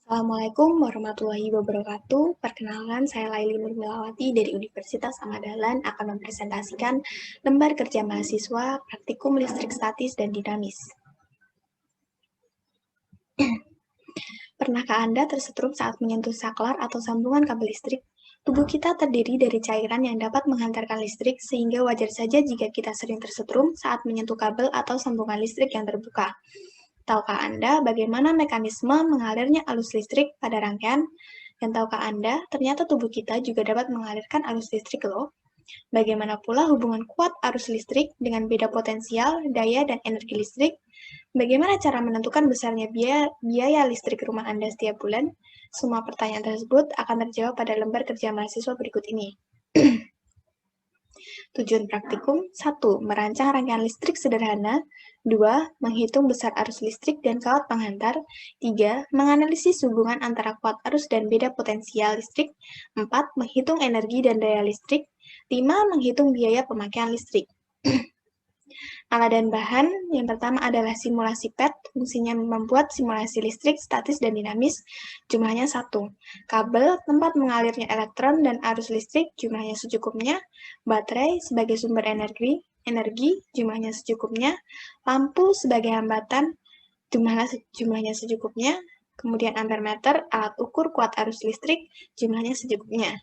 Assalamualaikum warahmatullahi wabarakatuh. Perkenalkan, saya Laili Nurmilawati dari Universitas Ahmad Dahlan akan mempresentasikan lembar kerja mahasiswa praktikum listrik statis dan dinamis. Pernahkah Anda tersetrum saat menyentuh saklar atau sambungan kabel listrik? Tubuh kita terdiri dari cairan yang dapat menghantarkan listrik, sehingga wajar saja jika kita sering tersetrum saat menyentuh kabel atau sambungan listrik yang terbuka. Tahukah Anda bagaimana mekanisme mengalirnya arus listrik pada rangkaian? Dan tahukah Anda, ternyata tubuh kita juga dapat mengalirkan arus listrik loh. Bagaimana pula hubungan kuat arus listrik dengan beda potensial, daya, dan energi listrik? Bagaimana cara menentukan besarnya biaya listrik rumah Anda setiap bulan? Semua pertanyaan tersebut akan terjawab pada lembar kerja mahasiswa berikut ini. Tujuan praktikum: 1. Merancang rangkaian listrik sederhana. 2. Menghitung besar arus listrik dan kawat penghantar. 3. Menganalisis hubungan antara kuat arus dan beda potensial listrik. 4. Menghitung energi dan daya listrik. 5. Menghitung biaya pemakaian listrik. Alat dan bahan, yang pertama adalah simulasi PET, fungsinya membuat simulasi listrik, statis, dan dinamis, jumlahnya 1. Kabel, tempat mengalirnya elektron dan arus listrik, jumlahnya secukupnya. Baterai, sebagai sumber energi, jumlahnya secukupnya. Lampu, sebagai hambatan, jumlahnya secukupnya. Kemudian ampermeter, alat ukur kuat arus listrik, jumlahnya secukupnya.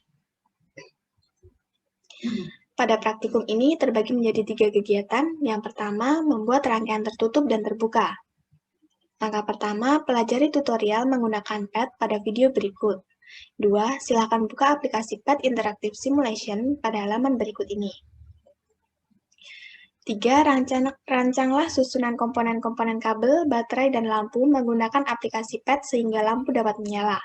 Pada praktikum ini terbagi menjadi 3 kegiatan. Yang pertama, membuat rangkaian tertutup dan terbuka. Langkah pertama, pelajari tutorial menggunakan PET pada video berikut. 2. Silakan buka aplikasi PET Interactive Simulation pada halaman berikut ini. 3. Rancanglah susunan komponen-komponen kabel, baterai, dan lampu menggunakan aplikasi PET sehingga lampu dapat menyala.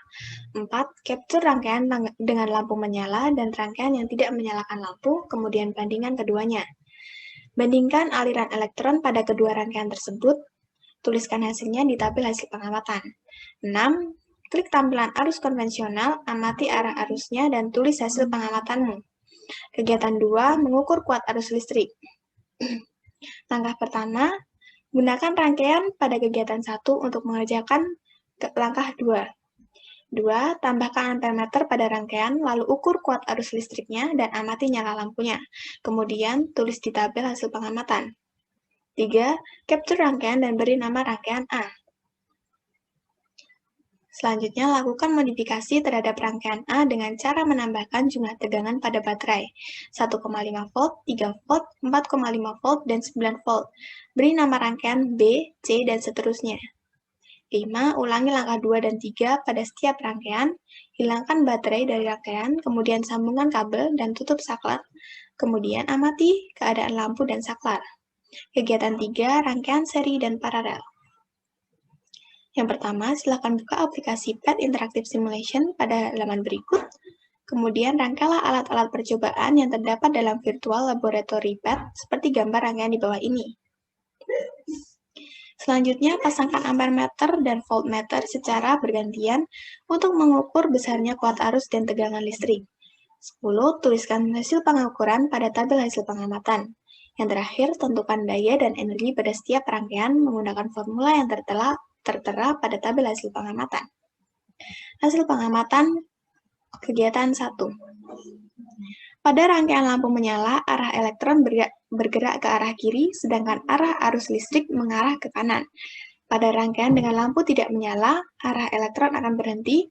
4. Capture rangkaian dengan lampu menyala dan rangkaian yang tidak menyalakan lampu, kemudian bandingkan keduanya. Bandingkan aliran elektron pada kedua rangkaian tersebut. Tuliskan hasilnya di tabel hasil pengamatan. 6. Klik tampilan arus konvensional, amati arah arusnya, dan tulis hasil pengamatanmu. Kegiatan 2. Mengukur kuat arus listrik. Langkah pertama, gunakan rangkaian pada kegiatan 1 untuk mengerjakan langkah 2. 2. Tambahkan ampermeter pada rangkaian, lalu ukur kuat arus listriknya dan amati nyala lampunya. Kemudian, tulis di tabel hasil pengamatan. 3. Capture rangkaian dan beri nama rangkaian A. Selanjutnya, lakukan modifikasi terhadap rangkaian A dengan cara menambahkan jumlah tegangan pada baterai 1,5 volt, 3 volt, 4,5 volt, dan 9 volt. Beri nama rangkaian B, C, dan seterusnya. 5. Ulangi langkah 2 dan 3 pada setiap rangkaian. Hilangkan baterai dari rangkaian, kemudian sambungkan kabel dan tutup saklar. Kemudian amati keadaan lampu dan saklar. Kegiatan 3. Rangkaian seri dan paralel. Yang pertama, silakan buka aplikasi PET Interactive Simulation pada halaman berikut. Kemudian rangkailah alat-alat percobaan yang terdapat dalam virtual laboratory PET seperti gambar rangkaian di bawah ini. Selanjutnya, pasangkan ampermeter dan voltmeter secara bergantian untuk mengukur besarnya kuat arus dan tegangan listrik. 10. Tuliskan hasil pengukuran pada tabel hasil pengamatan. Yang terakhir, tentukan daya dan energi pada setiap rangkaian menggunakan formula yang tertera pada tabel hasil pengamatan. Hasil pengamatan kegiatan 1. Pada rangkaian lampu menyala, arah elektron bergerak ke arah kiri, sedangkan arah arus listrik mengarah ke kanan. Pada rangkaian dengan lampu tidak menyala, arah elektron akan berhenti,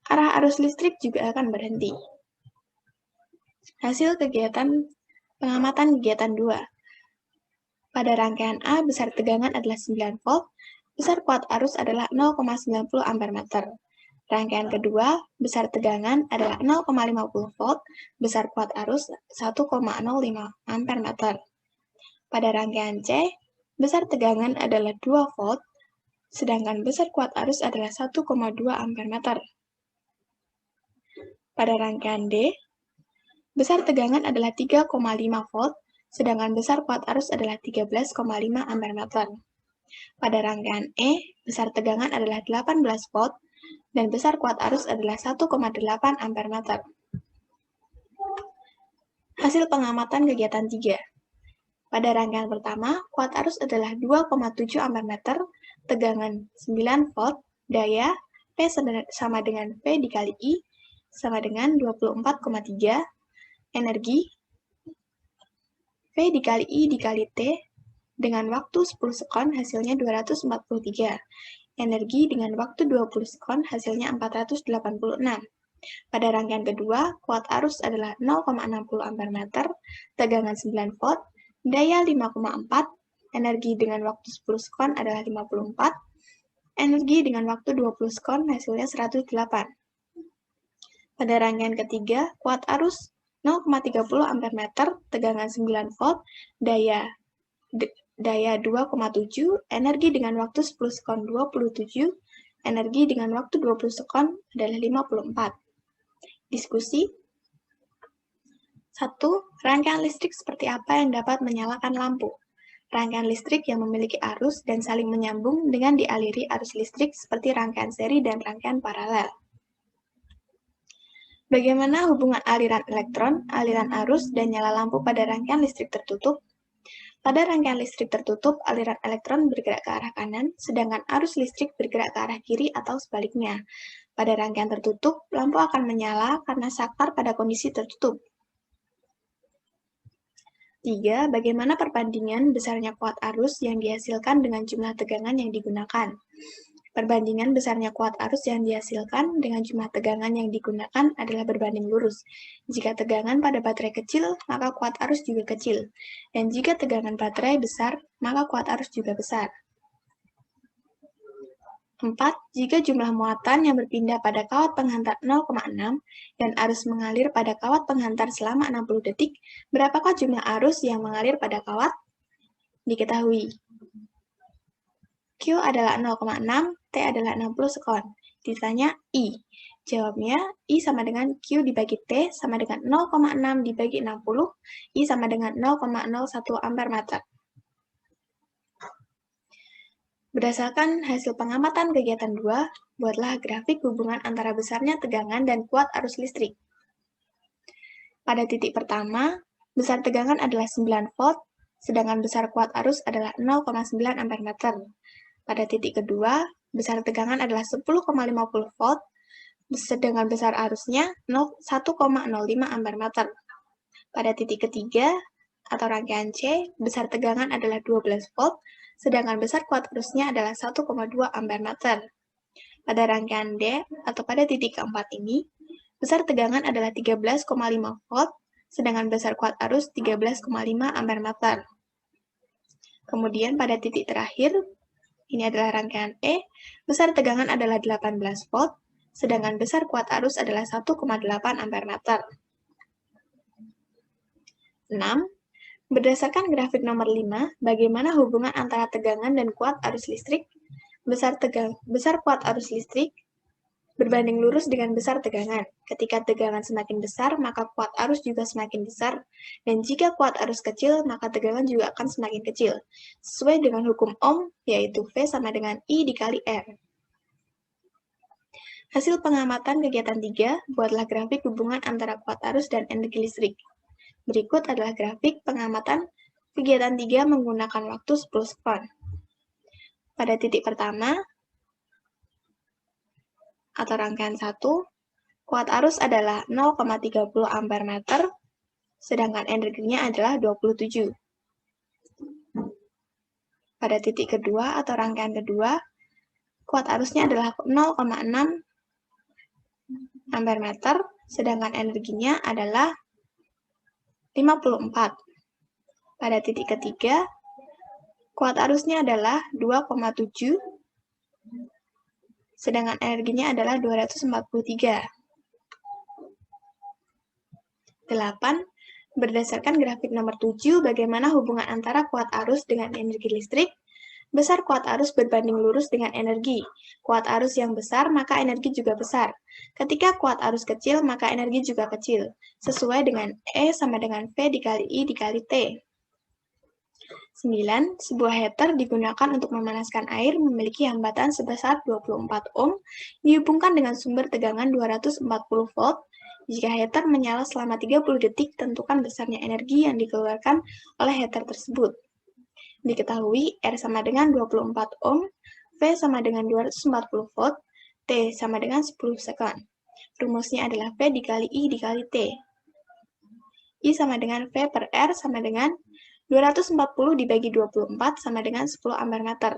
arah arus listrik juga akan berhenti. Hasil pengamatan kegiatan 2. Pada rangkaian A, besar tegangan adalah 9 volt, besar kuat arus adalah 0,90 ampermeter. Rangkaian kedua, besar tegangan adalah 0,50 volt, besar kuat arus 1,05 ampermeter. Pada rangkaian C, besar tegangan adalah 2 volt, sedangkan besar kuat arus adalah 1,2 ampermeter. Pada rangkaian D, besar tegangan adalah 3,5 volt, sedangkan besar kuat arus adalah 13,5 ampermeter. Pada rangkaian E, besar tegangan adalah 18 volt, dan besar kuat arus adalah 1,8 ampermeter. Hasil pengamatan kegiatan 3. Pada rangkaian pertama, kuat arus adalah 2,7 ampermeter, tegangan 9 volt, daya P sama dengan V dikali I sama dengan 24,3. Energi V dikali I dikali T dengan waktu 10 sekon hasilnya 243. Energi dengan waktu 20 sekon hasilnya 486. Pada rangkaian kedua, kuat arus adalah 0,60 ampere-meter, tegangan 9 volt, daya 5,4, energi dengan waktu 10 sekon adalah 54, energi dengan waktu 20 sekon hasilnya 108. Pada rangkaian ketiga, kuat arus 0,30 ampere-meter, tegangan 9 volt, daya 2,7, energi dengan waktu 10 sekon 27, energi dengan waktu 20 sekon adalah 54. Diskusi. 1. Rangkaian listrik seperti apa yang dapat menyalakan lampu? Rangkaian listrik yang memiliki arus dan saling menyambung dengan dialiri arus listrik seperti rangkaian seri dan rangkaian paralel. Bagaimana hubungan aliran elektron, aliran arus, dan nyala lampu pada rangkaian listrik tertutup? Pada rangkaian listrik tertutup, aliran elektron bergerak ke arah kanan, sedangkan arus listrik bergerak ke arah kiri atau sebaliknya. Pada rangkaian tertutup, lampu akan menyala karena saklar pada kondisi tertutup. 3. Bagaimana perbandingan besarnya kuat arus yang dihasilkan dengan jumlah tegangan yang digunakan? Perbandingan besarnya kuat arus yang dihasilkan dengan jumlah tegangan yang digunakan adalah berbanding lurus. Jika tegangan pada baterai kecil, maka kuat arus juga kecil. Dan jika tegangan baterai besar, maka kuat arus juga besar. 4. Jika jumlah muatan yang berpindah pada kawat penghantar 0,6 dan arus mengalir pada kawat penghantar selama 60 detik, berapakah jumlah arus yang mengalir pada kawat? Diketahui. Q adalah 0,6, T adalah 60 sekon. Ditanya I. Jawabnya, I sama dengan Q dibagi T sama dengan 0,6 dibagi 60, I sama dengan 0,01 ampere-meter. Berdasarkan hasil pengamatan kegiatan 2, buatlah grafik hubungan antara besarnya tegangan dan kuat arus listrik. Pada titik pertama, besar tegangan adalah 9 volt, sedangkan besar kuat arus adalah 0,9 ampere-meter. Pada titik kedua, besar tegangan adalah 10,50 volt, sedangkan besar arusnya 1,05 ampere-meter. Pada titik ketiga, atau rangkaian C, besar tegangan adalah 12 volt, sedangkan besar kuat arusnya adalah 1,2 ampere-meter. Pada rangkaian D, atau pada titik keempat ini, besar tegangan adalah 13,5 volt, sedangkan besar kuat arus 13,5 ampere-meter. Kemudian pada titik terakhir, ini adalah rangkaian E, besar tegangan adalah 18 volt, sedangkan besar kuat arus adalah 1,8 ampere-meter. 6. Berdasarkan grafik nomor 5, bagaimana hubungan antara tegangan dan kuat arus listrik? Besar kuat arus listrik berbanding lurus dengan besar tegangan. Ketika tegangan semakin besar, maka kuat arus juga semakin besar. Dan jika kuat arus kecil, maka tegangan juga akan semakin kecil. Sesuai dengan hukum Ohm, yaitu V sama dengan I dikali R. Hasil pengamatan kegiatan 3, buatlah grafik hubungan antara kuat arus dan energi listrik. Berikut adalah grafik pengamatan kegiatan 3 menggunakan waktu 10 sekon. Pada titik pertama, atau rangkaian 1, kuat arus adalah 0,30 ampere-meter, sedangkan energinya adalah 27. Pada titik kedua atau rangkaian kedua, kuat arusnya adalah 0,6 ampere-meter, sedangkan energinya adalah 54. Pada titik ketiga, kuat arusnya adalah 2,7, sedangkan energinya adalah 243. 8. Berdasarkan grafik nomor 7, bagaimana hubungan antara kuat arus dengan energi listrik? Besar kuat arus berbanding lurus dengan energi. Kuat arus yang besar, maka energi juga besar. Ketika kuat arus kecil, maka energi juga kecil. Sesuai dengan E sama dengan V dikali I dikali T. 9. Sebuah heater digunakan untuk memanaskan air memiliki hambatan sebesar 24 ohm, dihubungkan dengan sumber tegangan 240 volt. Jika heater menyala selama 30 detik, tentukan besarnya energi yang dikeluarkan oleh heater tersebut. Diketahui R sama dengan 24 ohm, V sama dengan 240 volt, T sama dengan 10 second. Rumusnya adalah V dikali I dikali T. I sama dengan V per R sama dengan 240 dibagi 24 sama dengan 10 ampere meter.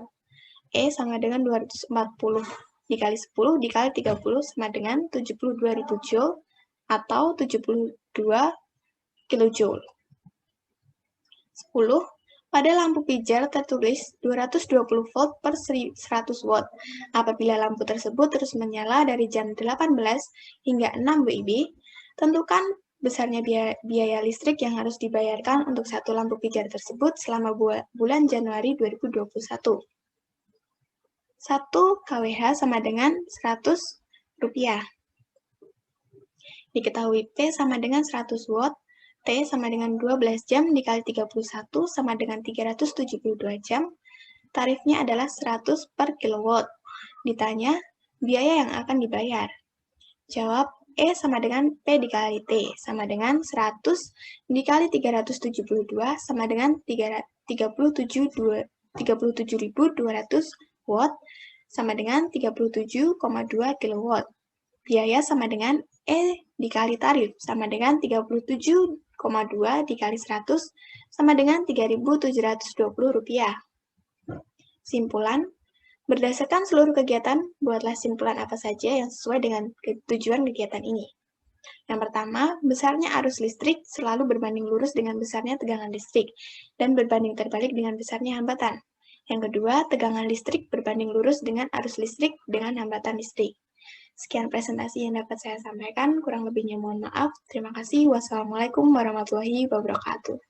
E sama dengan 240 dikali 10 dikali 30 sama dengan 72.000 Joule atau 72 kilojoule. 10. Pada lampu pijar tertulis 220 volt per 100 watt. Apabila lampu tersebut terus menyala dari jam 18 hingga 6 WIB, tentukan besarnya biaya listrik yang harus dibayarkan untuk satu lampu pijar tersebut selama bulan Januari 2021. 1 kWh sama dengan 100 rupiah. Diketahui P sama dengan 100 watt, T sama dengan 12 jam dikali 31 sama dengan 372 jam, tarifnya adalah 100 per kilowatt. Ditanya, biaya yang akan dibayar. Jawab, E sama dengan P dikali T, sama dengan 100 dikali 372 sama dengan 37.200 watt, sama dengan 37,2 kilowatt. Biaya sama dengan E dikali tarif, sama dengan 37,2 dikali 100, sama dengan 3.720 rupiah. Simpulan, berdasarkan seluruh kegiatan, buatlah simpulan apa saja yang sesuai dengan tujuan kegiatan ini. Yang pertama, besarnya arus listrik selalu berbanding lurus dengan besarnya tegangan listrik, dan berbanding terbalik dengan besarnya hambatan. Yang kedua, tegangan listrik berbanding lurus dengan arus listrik dengan hambatan listrik. Sekian presentasi yang dapat saya sampaikan, kurang lebihnya mohon maaf. Terima kasih. Wassalamualaikum warahmatullahi wabarakatuh.